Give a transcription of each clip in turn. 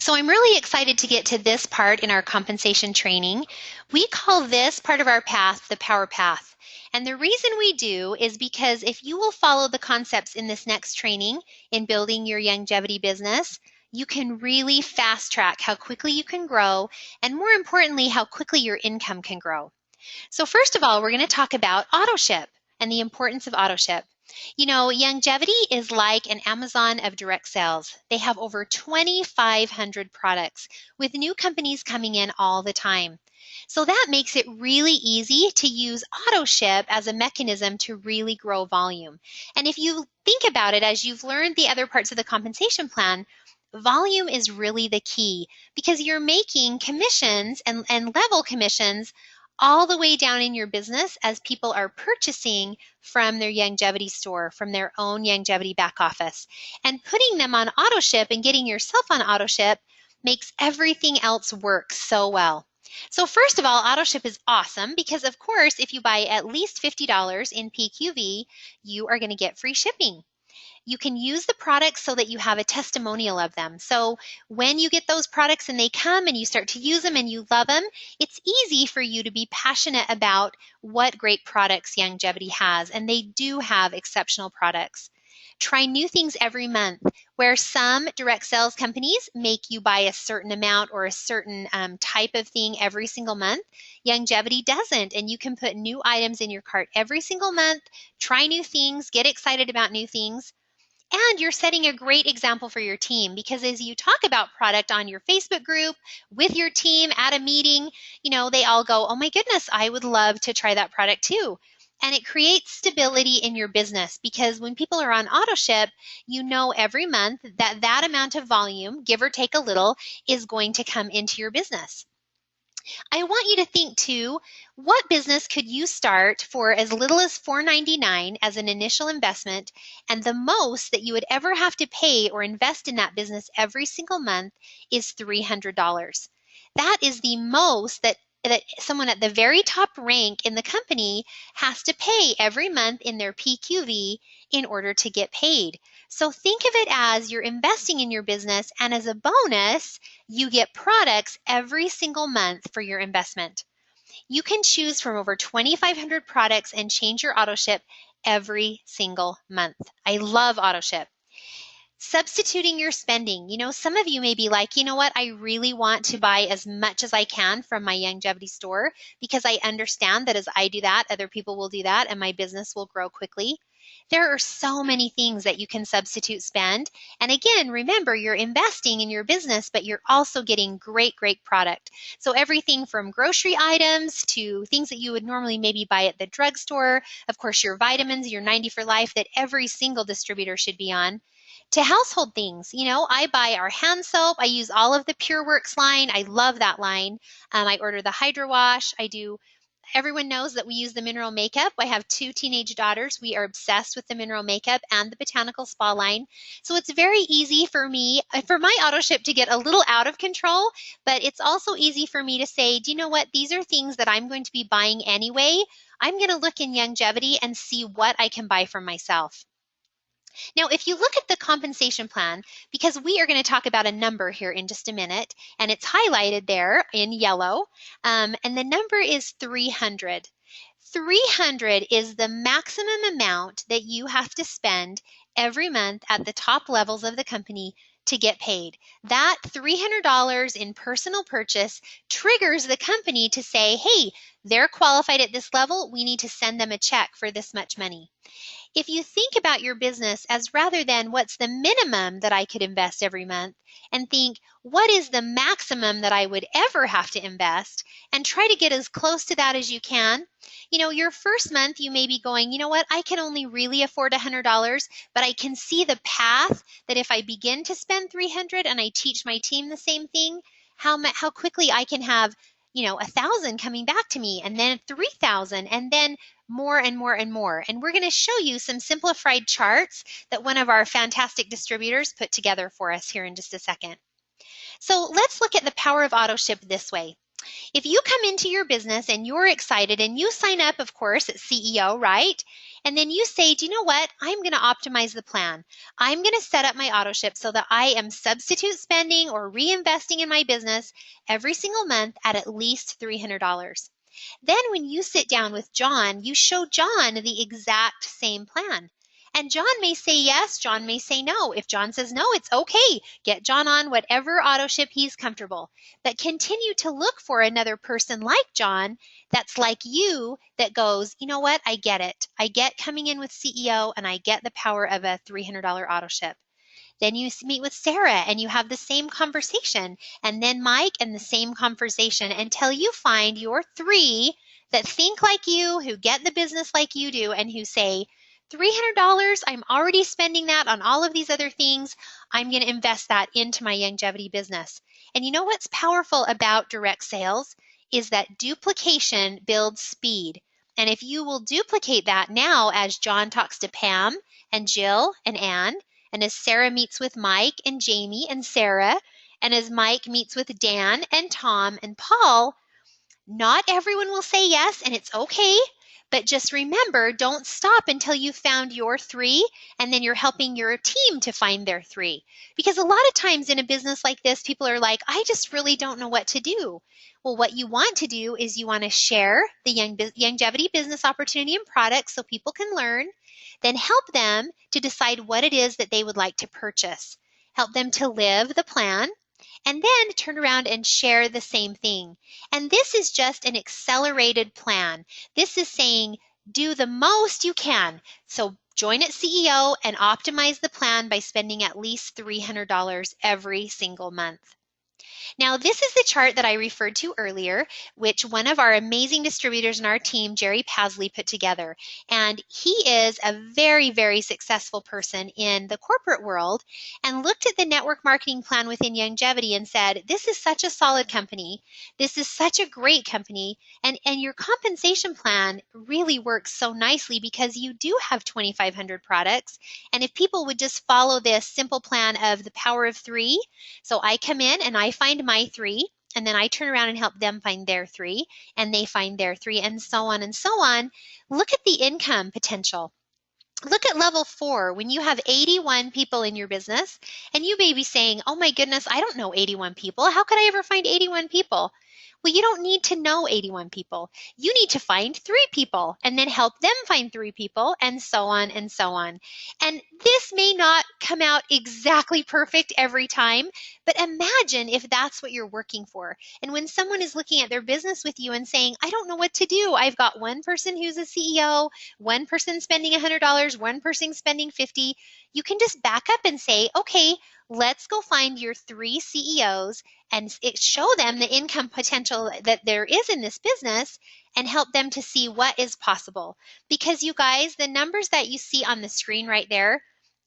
So I'm really excited to get to this part in our compensation training. We call this part of our path the power path. And the reason we do is because if you will follow the concepts in this next training in building your Youngevity business, you can really fast track how quickly you can grow, and more importantly, how quickly your income can grow. So first of all, we're going to talk about Auto-ship and the importance of Auto-ship. You know, Youngevity is like an Amazon of direct sales. They have over 2,500 products with new companies coming in all the time. So that makes it really easy to use Auto-ship as a mechanism to really grow volume. And if you think about it, as you've learned the other parts of the compensation plan, volume is really the key because you're making commissions and level commissions all the way down in your business as people are purchasing from their Youngevity store, from their own Youngevity back office. And putting them on Auto-ship and getting yourself on Auto-ship makes everything else work so well. So first of all, Auto-ship is awesome because, of course, if you buy at least $50 in PQV, you are going to get free shipping. You can use the products so that you have a testimonial of them. So when you get those products and they come and you start to use them and you love them, it's easy for you to be passionate about what great products Youngevity has, and they do have exceptional products. Try new things every month. Where some direct sales companies make you buy a certain amount or a certain type of thing every single month, Youngevity doesn't, and you can put new items in your cart every single month, try new things, get excited about new things. And you're setting a great example for your team because as you talk about product on your Facebook group, with your team, at a meeting, you know, they all go, oh my goodness, I would love to try that product too. And it creates stability in your business because when people are on Auto-ship, you know every month that that amount of volume, give or take a little, is going to come into your business. I want you to think too, what business could you start for as little as $4.99 as an initial investment, and the most that you would ever have to pay or invest in that business every single month is $300. That is the most that someone at the very top rank in the company has to pay every month in their PQV in order to get paid. So think of it as you're investing in your business, and as a bonus, you get products every single month for your investment. You can choose from over 2,500 products and change your Auto-ship every single month. I love Auto-ship. Substituting your spending. You know, some of you may be like, you know what, I really want to buy as much as I can from my Youngevity store because I understand that as I do that, other people will do that and my business will grow quickly. There are so many things that you can substitute spend. And again, remember, you're investing in your business, but you're also getting great, great product. So everything from grocery items to things that you would normally maybe buy at the drugstore, of course, your vitamins, your 90 for life that every single distributor should be on, to household things. You know, I buy our hand soap. I use all of the Pure Works line. I love that line. I order the Hydro Wash. Everyone knows that we use the mineral makeup. I have 2 teenage daughters. We are obsessed with the mineral makeup and the botanical spa line. So it's very easy for me, for my Auto-ship to get a little out of control, but it's also easy for me to say, do you know what? These are things that I'm going to be buying anyway. I'm going to look in Youngevity and see what I can buy for myself. Now, if you look at the compensation plan, because we are going to talk about a number here in just a minute, and it's highlighted there in yellow, and the number is 300. 300 is the maximum amount that you have to spend every month at the top levels of the company to get paid. That $300 in personal purchase triggers the company to say, hey, they're qualified at this level. We need to send them a check for this much money. If you think about your business as rather than what's the minimum that I could invest every month, and think what is the maximum that I would ever have to invest, and try to get as close to that as you can. You know, your first month you may be going, you know what, I can only really afford $100, but I can see the path that if I begin to spend $300 and I teach my team the same thing, how quickly I can have, you know, 1,000 coming back to me, and then 3,000, and then more and more and more. And we're going to show you some simplified charts that one of our fantastic distributors put together for us here in just a second. So let's look at the power of Auto-ship this way. If you come into your business and you're excited and you sign up, of course, at CEO, right? And then you say, do you know what? I'm going to optimize the plan. I'm going to set up my auto ship so that I am substitute spending or reinvesting in my business every single month at least $300. Then when you sit down with John, you show John the exact same plan. And John may say yes, John may say no. If John says no, it's okay. Get John on whatever auto ship he's comfortable. But continue to look for another person like John that's like you that goes, you know what, I get it. I get coming in with CEO and I get the power of a $300 auto ship. Then you meet with Sarah and you have the same conversation, and then Mike and the same conversation until you find your three that think like you, who get the business like you do, and who say, $300, I'm already spending that on all of these other things. I'm going to invest that into my Youngevity business. And you know what's powerful about direct sales is that duplication builds speed. And if you will duplicate that now as John talks to Pam and Jill and Ann, and as Sarah meets with Mike and Jamie and Sarah, and as Mike meets with Dan and Tom and Paul, not everyone will say yes, and it's okay. But just remember, don't stop until you've found your three, and then you're helping your team to find their three. Because a lot of times in a business like this, people are like, I just really don't know what to do. Well, what you want to do is you want to share the Youngevity business opportunity and products so people can learn, then help them to decide what it is that they would like to purchase. Help them to live the plan, and then turn around and share the same thing. And this is just an accelerated plan. This is saying do the most you can. So join at CEO and optimize the plan by spending at least $300 every single month. Now, this is the chart that I referred to earlier, which one of our amazing distributors in our team, Jerry Pasley, put together. And he is a very, very successful person in the corporate world and looked at the network marketing plan within Youngevity and said, this is such a solid company. This is such a great company. And your compensation plan really works so nicely because you do have 2,500 products. And if people would just follow this simple plan of the power of three, so I come in and I find my three, and then I turn around and help them find their three, and they find their three, and so on and so on. Look at the income potential. Look at level 4 when you have 81 people in your business, and you may be saying, oh my goodness, I don't know 81 people. How could I ever find 81 people? Well, you don't need to know 81 people. You need to find 3 people and then help them find 3 people, and so on and so on. And this may not come out exactly perfect every time, but imagine if that's what you're working for. And when someone is looking at their business with you and saying, I don't know what to do. I've got one person who's a CEO, one person spending $100, one person spending $50. You can just back up and say, okay, let's go find your 3 CEOs and show them the income potential that there is in this business and help them to see what is possible. Because you guys, the numbers that you see on the screen right there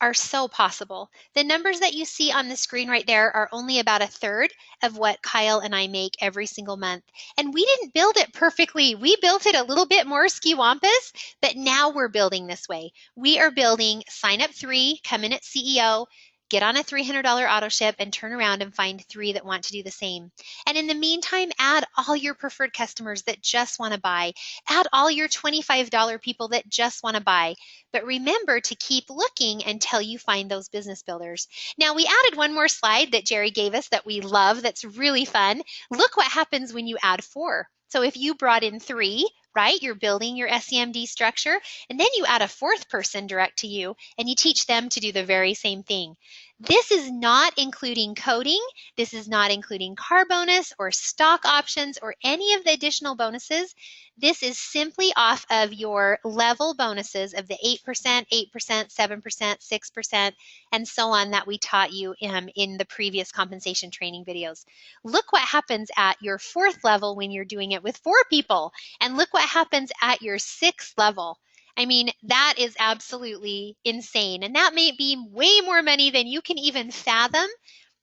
are so possible. The numbers that you see on the screen right there are only about 1/3 of what Kyle and I make every single month. And we didn't build it perfectly. We built it a little bit more skiwampus, but now we're building this way. We are building sign up 3, come in at CEO, get on a $300 auto ship, and turn around and find 3 that want to do the same. And in the meantime, add all your preferred customers that just want to buy. Add all your $25 people that just want to buy. But remember to keep looking until you find those business builders. Now, we added one more slide that Jerry gave us that we love, that's really fun. Look what happens when you add 4. So if you brought in 3, right, you're building your SEMD structure, and then you add a 4th person direct to you, and you teach them to do the very same thing. This is not including coding. This is not including car bonus or stock options or any of the additional bonuses. This is simply off of your level bonuses of the 8%, 8%, 7%, 6%, and so on that we taught you in the previous compensation training videos. Look what happens at your 4th level when you're doing it with 4 people, and look what happens at your 6th level. I mean, that is absolutely insane. And that may be way more money than you can even fathom.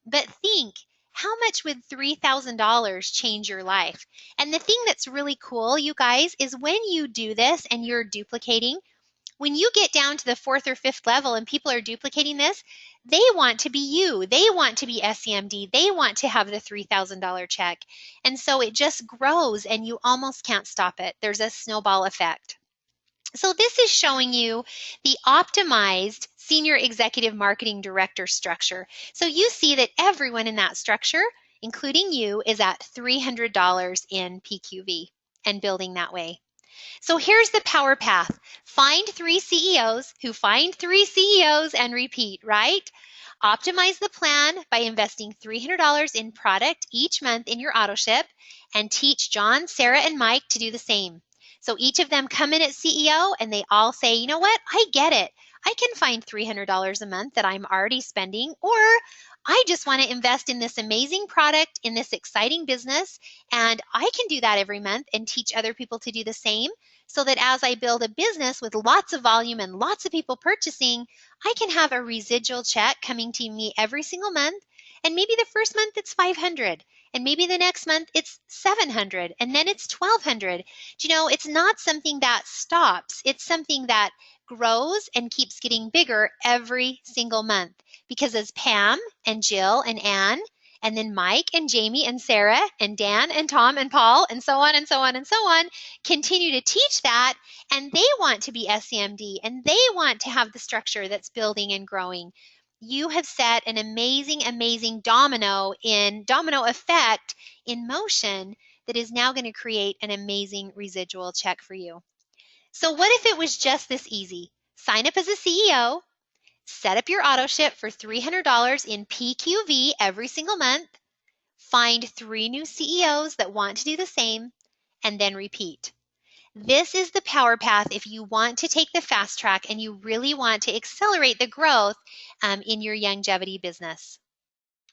But think, how much would $3,000 change your life? And the thing that's really cool, you guys, is when you do this and you're duplicating, when you get down to the 4th or 5th level and people are duplicating this, they want to be you. They want to be SEMD. They want to have the $3,000 check. And so it just grows and you almost can't stop it. There's a snowball effect. So this is showing you the optimized senior executive marketing director structure. So you see that everyone in that structure, including you, is at $300 in PQV and building that way. So here's the power path. Find 3 CEOs who find 3 CEOs and repeat, right? Optimize the plan by investing $300 in product each month in your auto-ship and teach John, Sarah, and Mike to do the same. So each of them come in at CEO and they all say, you know what? I get it. I can find $300 a month that I'm already spending, or I just want to invest in this amazing product, in this exciting business, and I can do that every month and teach other people to do the same so that as I build a business with lots of volume and lots of people purchasing, I can have a residual check coming to me every single month. And maybe the first month it's 500, and maybe the next month it's 700, and then it's 1200. You know, it's not something that stops. It's something that grows and keeps getting bigger every single month. Because as Pam and Jill and Ann and then Mike and Jamie and Sarah and Dan and Tom and Paul and so on and so on and so on continue to teach that, and they want to be SCMD and they want to have the structure that's building and growing. You have set an amazing, amazing domino effect in motion that is now going to create an amazing residual check for you. So what if it was just this easy? Sign up as a CEO, set up your auto ship for $300 in PQV every single month, find 3 new CEOs that want to do the same, and then repeat. This is the power path if you want to take the fast track and you really want to accelerate the growth in your Youngevity business.